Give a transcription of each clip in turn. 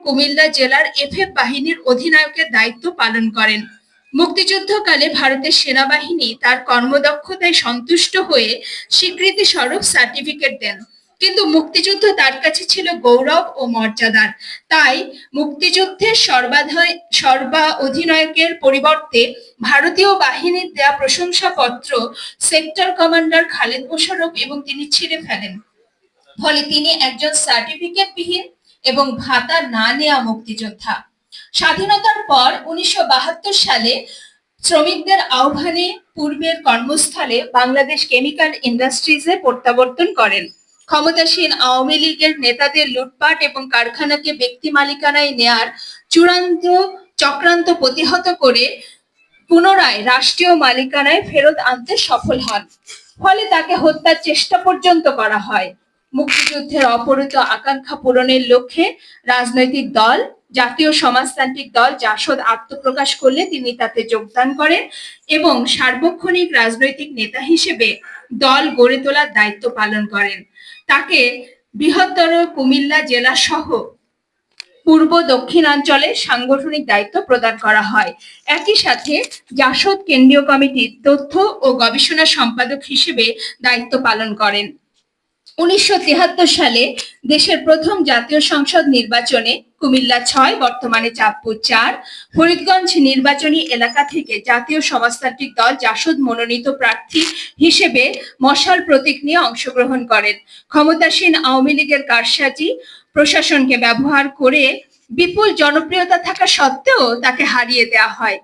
কুমিল্লা জেলার এফএফ বাহিনীর অধিনায়কের দায়িত্ব পালন করেন। মুক্তিযুদ্ধকালে ভারতের সেনাবাহিনী তার কর্মদক্ষতায় সন্তুষ্ট হয়ে স্বীকৃতি স্বরূপ সার্টিফিকেট দেন, কিন্তু মুক্তিযুদ্ধ তার কাছে ছিল গৌরব ও মর্যাদার। তাই মুক্তিযুদ্ধের সর্বা অধিনায়কের পরিবর্তে ভারতীয় বাহিনীর দেয়া প্রশংসাপত্র সেক্টর কমান্ডার খালেদ মোশাররফ এবং তিনি ছিঁড়ে ফেলেন। ফলে তিনি একজন সার্টিফিকেটবিহীন এবং ভাতা না নেওয়া মুক্তিযোদ্ধা। স্বাধীনতার পর 1972 সালে শ্রমিকদের আহ্বানে পূর্বের কর্মস্থলে বাংলাদেশ কেমিক্যাল ইন্ডাস্ট্রিজে প্রত্যাবর্তন করেন। ক্ষমতাসীন আওয়ামী লীগের নেতাদের লুটপাট এবং কারখানাকে ব্যক্তি মালিকানায় নেয়ার চূড়ান্ত চক্রান্ত প্রতিহত করে পুনরায় রাষ্ট্রীয় মালিকানায় ফেরত আনতে সফল হন। ফলে তাকে হত্যার চেষ্টা পর্যন্ত করা হয়। মুক্তিযুদ্ধের অপহৃত আকাঙ্ক্ষা পূরণের লক্ষ্যে রাজনৈতিক দল জাতীয় সমাজতান্ত্রিক দল জাসদ আত্মপ্রকাশ করলে তিনি তাতে যোগদান করেন এবং সার্বক্ষণিক রাজনৈতিক নেতা হিসেবে দল গড়ে তোলার দায়িত্ব পালন করেন। তাকে বৃহত্তর কুমিল্লা জেলা সহ পূর্ব দক্ষিণাঞ্চলে সাংগঠনিক দায়িত্ব প্রদান করা হয়। একই সাথে জাসদ কেন্দ্রীয় কমিটির তথ্য ও গবেষণা সম্পাদক হিসেবে দায়িত্ব পালন করেন। 1973 সালে দেশের প্রথম জাতীয় সংসদ নির্বাচনে কুমিল্লা 6 বর্তমানে চাঁদপুর 4 ফরিদগঞ্জ নির্বাচনী এলাকা থেকে জাতীয় সমাজতান্ত্রিক দল জাসদ মনোনীত প্রার্থী হিসেবে মশাল প্রতীক নিয়ে অংশগ্রহণ করেন। ক্ষমতাসীন আওয়ামী লীগের কারসাজি প্রশাসনকে ব্যবহার করে বিপুল জনপ্রিয়তা থাকা সত্ত্বেও তাকে হারিয়ে দেওয়া হয়।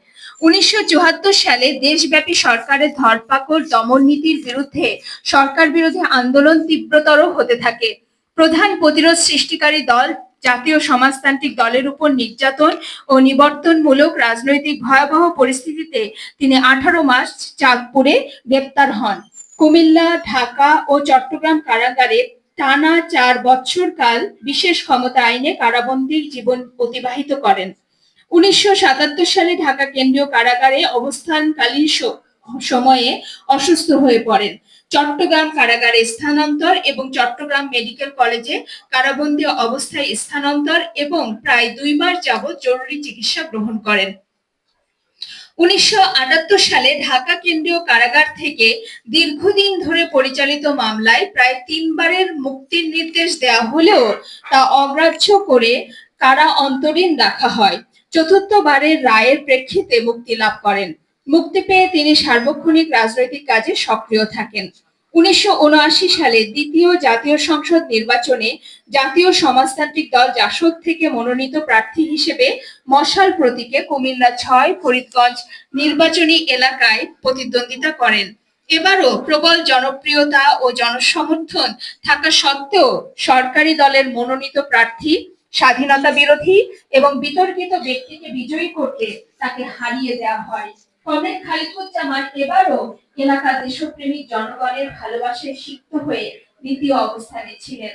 1974 সালে দেশব্যাপী সরকারের ধরপাকড় দমন নীতির বিরুদ্ধে সরকার বিরোধী আন্দোলন তীব্রতর হতে থাকে। প্রধান প্রতিরোধ সৃষ্টিকারী দল জাতীয় সমাজতান্ত্রিক দলের উপর নির্যাতন ও নিবর্তনমূলক রাজনৈতিক ভয়াবহ পরিস্থিতিতে তিনি 18 মার্চ চাঁদপুরে গ্রেপ্তার হন। কুমিল্লা, ঢাকা ও চট্টগ্রাম কারাগারে টানা 4 বছর কাল বিশেষ ক্ষমতা আইনে কারাবন্দীর জীবন অতিবাহিত করেন। 1977 সালে ঢাকা কেন্দ্রীয় কারাগারে অবস্থানকালীন সময়ে অসুস্থ হয়ে পড়েন। চট্টগ্রাম কারাগারে স্থানান্তর এবং চট্টগ্রাম মেডিকেল কলেজে কারাবন্দী অবস্থায় স্থানান্তর এবং প্রায় 2 মাস যাবৎ জরুরি চিকিৎসা গ্রহণ করেন। 1978 সালে ঢাকা কেন্দ্রীয় কারাগার থেকে দীর্ঘদিন ধরে পরিচালিত মামলায় প্রায় 3 বারের মুক্তির নির্দেশ দেওয়া হলেও তা অগ্রাহ্য করে কারা অন্তরীণ রাখা হয়। চতুর্থবারের রায়ের প্রেক্ষিতে মুক্তি লাভ করেন। মুক্তি পেয়ে তিনি সার্বক্ষণিক রাজনৈতিক কাজে সক্রিয় থাকেন। 1979 সালে দ্বিতীয় জাতীয় সংসদ নির্বাচনে জাতীয় সমাজতান্ত্রিক দল জাসদ থেকে মনোনীত প্রার্থী হিসেবে মশাল প্রতীকে কুমিল্লা 6 ফরিদগঞ্জ নির্বাচনী এলাকায় প্রতিদ্বন্দ্বিতা করেন। এবারও প্রবল জনপ্রিয়তা ও জনসমর্থন থাকা সত্ত্বেও সরকারি দলের মনোনীত প্রার্থী স্বাধীনতা বিরোধী এবং বিতর্কিত ব্যক্তিকে বিজয়ী করতে তাকে হারিয়ে দেওয়া হয়। কমরেড খালিকুজ্জামান এবারও এলাকার দেশপ্রেমিক জনগণের ভালোবাসায় সিক্ত হয়ে দ্বিতীয় অবস্থানে ছিলেন।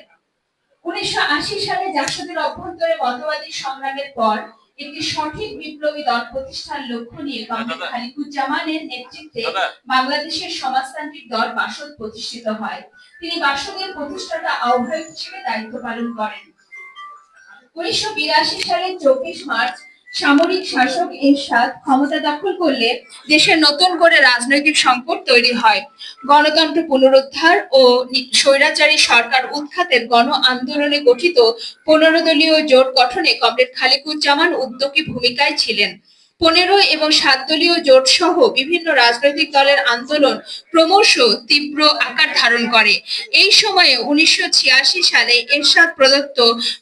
1980 সালে জাসদের অভ্যন্তরে মতবাদী সংগ্রামের পর একটি সঠিক বিপ্লবী দল প্রতিষ্ঠার লক্ষ্য নিয়ে কমরেড খালিকুজ্জামানের নেতৃত্বে বাংলাদেশের সমাজতান্ত্রিক দল বাসদ প্রতিষ্ঠিত হয়। তিনি বাসদের প্রতিষ্ঠাতা আহ্বায়ক হিসেবে দায়িত্ব পালন করেন। 1982 সালের 24 মার্চ সামরিক শাসক এরশাদ ক্ষমতা দখল করলে দেশের নতুন করে রাজনৈতিক সংকট তৈরি হয়। গণতন্ত্র পুনরুদ্ধার ও স্বৈরাচারী সরকার উৎখাতের গণ আন্দোলনে গঠিত 15 দলীয় জোট গঠনে কমরেড খালিকুজ্জামান উদ্যোগী ভূমিকায় ছিলেন। 15 এবং 7 দলীয় জোট সহ বিভিন্ন রাজনৈতিক দলের আন্দোলন ক্রমশ তীব্র আকার ধারণ করে। এই সময়ে 1986 সালে এরশাদ প্রদত্ত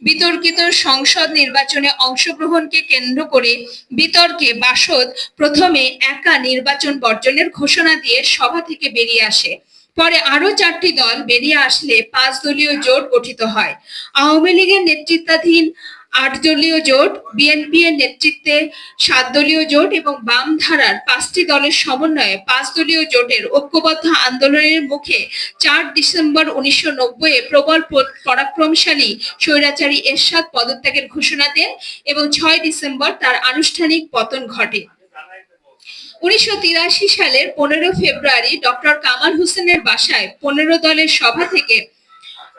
বিতর্কিত সংসদ নির্বাচনে অংশগ্রহণকে কেন্দ্র করে বিতর্কে বাসদ প্রথমে একা নির্বাচন বর্জনের ঘোষণা দিয়ে সভা থেকে বেরিয়ে আসে। পরে আরো 4টি দল বেরিয়ে আসলে 5 দলীয় জোট গঠিত হয়। আওয়ামী লীগের নেতৃত্বাধীন 8 দলীয় জোট, বিএনপি এর নেতৃত্বে 7 দলীয় জোট এবং বাম ধারার 5টি দলের সমন্বয়ে 5 দলীয় জোটের ঐক্যবদ্ধ আন্দোলনের মুখে 4 ডিসেম্বর 1990 এ প্রবল পরাক্রমশালী স্বৈরাচারী এরশাদ পদত্যাগের ঘোষণা দেন এবং 6 ডিসেম্বর তার আনুষ্ঠানিক পতন ঘটে। 1983 সালের 15 ফেব্রুয়ারি ডক্টর কামাল হোসেনের বাসায় 15 দলের সভা থেকে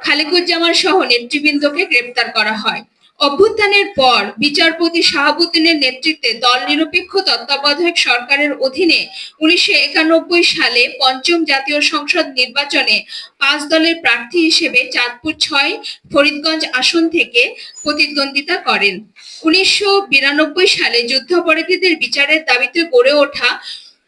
খালিকুজ্জামান সহ নেতৃবৃন্দকে গ্রেপ্তার করা হয়। অভ্যুত্থানের পর বিচারপতি শাহাবুদ্দিনের নেতৃত্বে দল নিরপেক্ষ তত্ত্বাবধায়ক সরকারের অধীনে 1991 সালে পঞ্চম জাতীয় সংসদ নির্বাচনে 5 দলের প্রার্থী হিসেবে চাঁদপুর 6 ফরিদগঞ্জ আসন থেকে প্রতিদ্বন্দ্বিতা করেন। 1992 সালে যুদ্ধাপরাধীদের বিচারের দাবিতে গড়ে ওঠা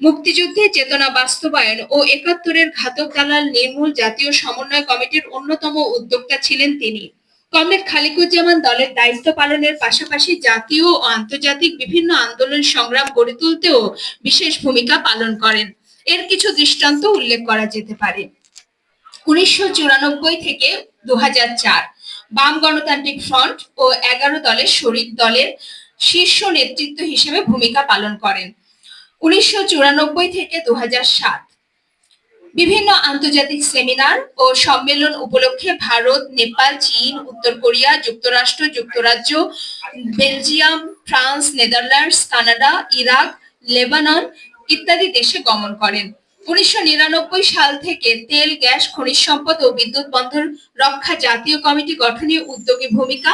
মুক্তিযুদ্ধের চেতনা বাস্তবায়ন ও 71-এর ঘাতক দালাল নির্মূল জাতীয় সমন্বয় কমিটির অন্যতম উদ্যোক্তা ছিলেন তিনি। কমরেড খালিকুজ্জামান দলের দায়িত্ব পালনের পাশাপাশি জাতীয় ও আন্তর্জাতিক বিভিন্ন আন্দোলন সংগ্রাম গড়ে তুলতেও বিশেষ ভূমিকা পালন করেন। এর কিছু দৃষ্টান্ত উল্লেখ করা যেতে পারে। 1994 থেকে 2004 বাম গণতান্ত্রিক ফ্রন্ট ও 11 দলের শরিক দলের শীর্ষ নেতৃত্ব হিসেবে ভূমিকা পালন করেন। 1994 থেকে 2007 বিভিন্ন আন্তর্জাতিক সেমিনার ও সম্মেলন উপলক্ষে ভারত, নেপাল, চীন, উত্তর কোরিয়া, যুক্তরাষ্ট্র, যুক্তরাজ্য, Belgium, France, Netherlands, Canada, Iraq, Lebanon ইত্যাদি দেশে গমন করেন। 1999 সাল থেকে তেল, গ্যাস, খনিজ সম্পদ ও বিদ্যুৎ বন্দর রক্ষা জাতীয় কমিটি গঠনে উদ্যোগী ভূমিকা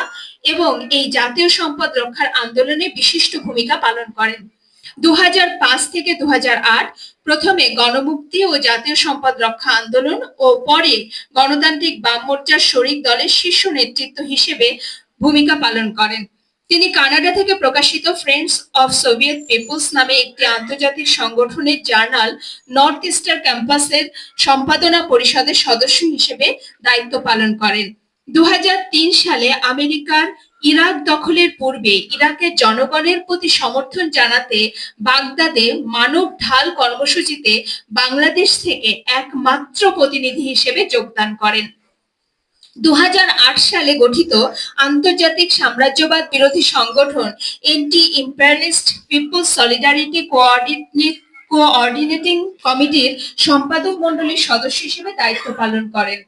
এবং এই জাতীয় সম্পদ রক্ষার আন্দোলনে বিশিষ্ট ভূমিকা পালন করেন। 2005 থেকে 2008 প্রথমে গণমুক্তি ও জাতীয় সম্পদ রক্ষা আন্দোলন ও পরে গণতান্ত্রিক বাম মোর্চার শরিক দলের শীর্ষ নেতৃত্ব হিসেবে ভূমিকা পালন করেন। তিনি কানাডা থেকে প্রকাশিত ফ্রেন্ডস অফ সোভিয়েত পিপলস নামে একটি আন্তর্জাতিক সংগঠনের জার্নাল নর্থ ইস্টার ক্যাম্পাসের সম্পাদনা পরিষদের সদস্য হিসেবে দায়িত্ব পালন করেন। 2003 সালে আমেরিকার ইরাক দখলের পূর্বে ইরাকের জনগণের প্রতি সমর্থন জানাতে বাগদাদে মানব ঢাল কর্মসূচিতে বাংলাদেশ থেকে একমাত্র প্রতিনিধি হিসেবে যোগদান করেন। 2008 সালে গঠিত আন্তর্জাতিক সাম্রাজ্যবাদ বিরোধী সংগঠন anti imperialist people's solidarity coordinating কমিটির সম্পাদক মণ্ডলীর সদস্য হিসেবে দায়িত্ব পালন করেন।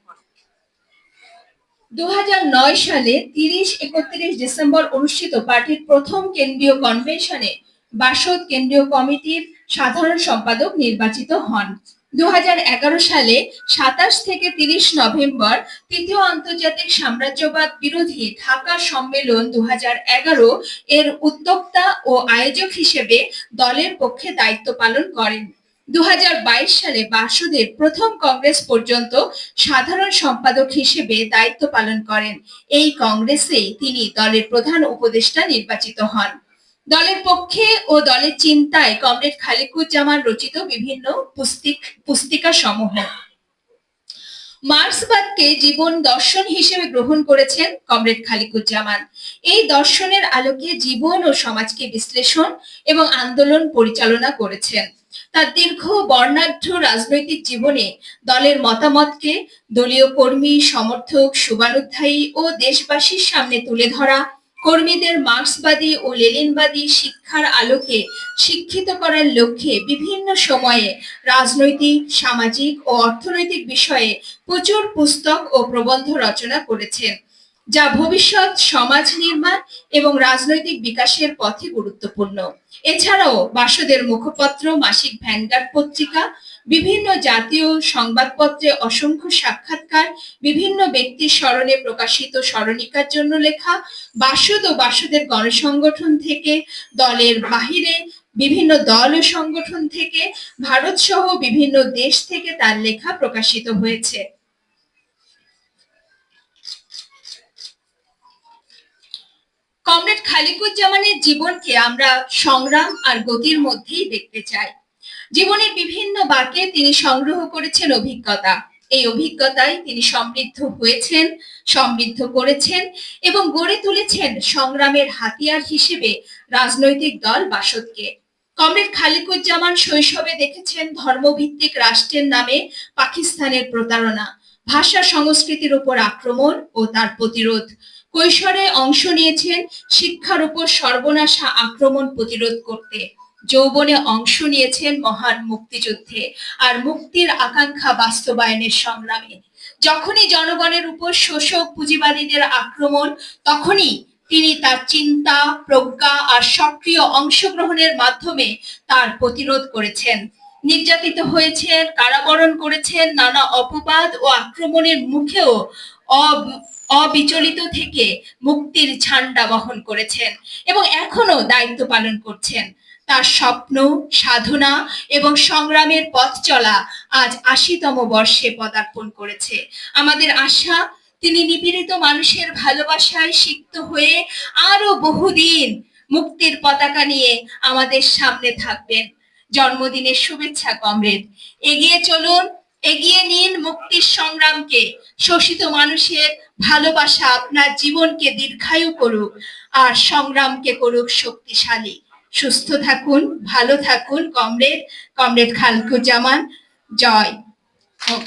2009 সালে 30-31 ডিসেম্বর অনুষ্ঠিত পার্টির প্রথম কেন্দ্রীয় কনভেনশনে বাসদ কেন্দ্রীয় কমিটির সাধারণ সম্পাদক নির্বাচিত হন। 2011 সালে 27 থেকে 30 নভেম্বর তৃতীয় আন্তর্জাতিক সাম্রাজ্যবাদ বিরোধী ঢাকা সম্মেলন 2011 এর উদ্যোক্তা ও আয়োজক হিসেবে দলের পক্ষে দায়িত্ব পালন করেন। 2022 সালে বাসদের প্রথম কংগ্রেস পর্যন্ত সাধারণ সম্পাদক হিসেবে দায়িত্ব পালন করেন। এই কংগ্রেসে তিনি দলের প্রধান উপদেষ্টা নির্বাচিত হন। দলের পক্ষে ও দলের চিন্তায় কমরেড খালিকুজ্জামান রচিত বিভিন্ন পুস্তিকা সমূহ। মার্ক্সবাদকে জীবন দর্শন হিসেবে গ্রহণ করেছেন কমরেড খালিকুজ্জামান। এই দর্শনের আলোকে জীবন ও সমাজকে বিশ্লেষণ এবং আন্দোলন পরিচালনা করেছেন। তার দীর্ঘ বর্ণাঢ্য রাজনৈতিক জীবনে দলের মতামতকে দলীয় কর্মী, সমর্থক, শুভানুধ্যায়ী ও দেশবাসীর সামনে তুলে ধরা, কর্মীদের মার্ক্সবাদী ও লেনিনবাদী শিক্ষার আলোকে শিক্ষিত করার লক্ষ্যে বিভিন্ন সময়ে রাজনৈতিক, সামাজিক ও অর্থনৈতিক বিষয়ে প্রচুর পুস্তক ও প্রবন্ধ রচনা করেছেন, যা ভবিষ্যৎ সমাজ নির্মাণ এবং রাজনৈতিক বিকাশের পথে গুরুত্বপূর্ণ। এছাড়াও বাসদের মুখপত্র, মাসিক ভ্যানগার্ড পত্রিকা, বিভিন্ন জাতীয় সংবাদপত্রে অসংখ্য সাক্ষাৎকার, বিভিন্ন ব্যক্তির স্মরণে প্রকাশিত স্মরণিকার জন্য লেখা, বাসদ ও বাসদের গণসংগঠন থেকে, দলের বাহিরে বিভিন্ন দল ও সংগঠন থেকে, ভারত সহ বিভিন্ন দেশ থেকে তার লেখা প্রকাশিত হয়েছে। কমরেড খালিকুজ্জামানের জীবনকে আমরা সংগ্রাম আর গতির মধ্যেই দেখতে চাই। জীবনের বিভিন্ন বাঁকে তিনি সংগ্রহ করেছেন অভিজ্ঞতা। এই অভিজ্ঞতায় তিনি সমৃদ্ধ হয়েছেন, সমৃদ্ধ করেছেন এবং গড়ে তুলেছেন সংগ্রামের হাতিয়ার হিসেবে রাজনৈতিক দল বাসদকে। কমরেড খালিকুজ্জামান শৈশবে দেখেছেন ধর্মভিত্তিক রাষ্ট্রের নামে পাকিস্তানের প্রতারণা, ভাষা সংস্কৃতির উপর আক্রমণ ও তার প্রতিরোধ। কৈশোরে অংশ নিয়েছেন শিক্ষার উপর সর্বনাশা আক্রমণ প্রতিরোধ করতে। যৌবনে অংশ নিয়েছেন মহান মুক্তিযুদ্ধে আর মুক্তির আকাঙ্ক্ষা বাস্তবায়নের সংগ্রামে। যখনই জনগণের উপর শোষক পুঁজিবাদীদের আক্রমণ, তখনই তিনি তার চিন্তা, প্রজ্ঞা আর সক্রিয় অংশগ্রহণের মাধ্যমে তার প্রতিরোধ করেছেন। নির্যাতিত হয়েছেন, কারাবরণ করেছেন, নানা অপবাদ ও আক্রমণের মুখেও অবিচলিত থেকে মুক্তির ঝান্ডা বহন করেছেন এবং এখনো দায়িত্ব পালন করছেন। তার স্বপ্ন, সাধনা এবং সংগ্রামের পথ চলা আজ ৮০তম বর্ষে পদার্পণ করেছে। আমাদের আশা, তিনি নিপীড়িত মানুষের ভালোবাসায় সিক্ত হয়ে আরো বহুদিন মুক্তির পতাকা নিয়ে আমাদের সামনে থাকবেন। জন্মদিনের শুভেচ্ছা কমরেড। এগিয়ে চলুন, এগিয়ে নিন মুক্তির সংগ্রামকে। শোষিত মানুষের ভালোবাসা আপনার জীবনকে দীর্ঘায়ু করুক আর সংগ্রামকে করুক শক্তিশালী। সুস্থ থাকুন, ভালো থাকুন কমরেড। কমরেড খালকুজ্জামান। জয় হোক।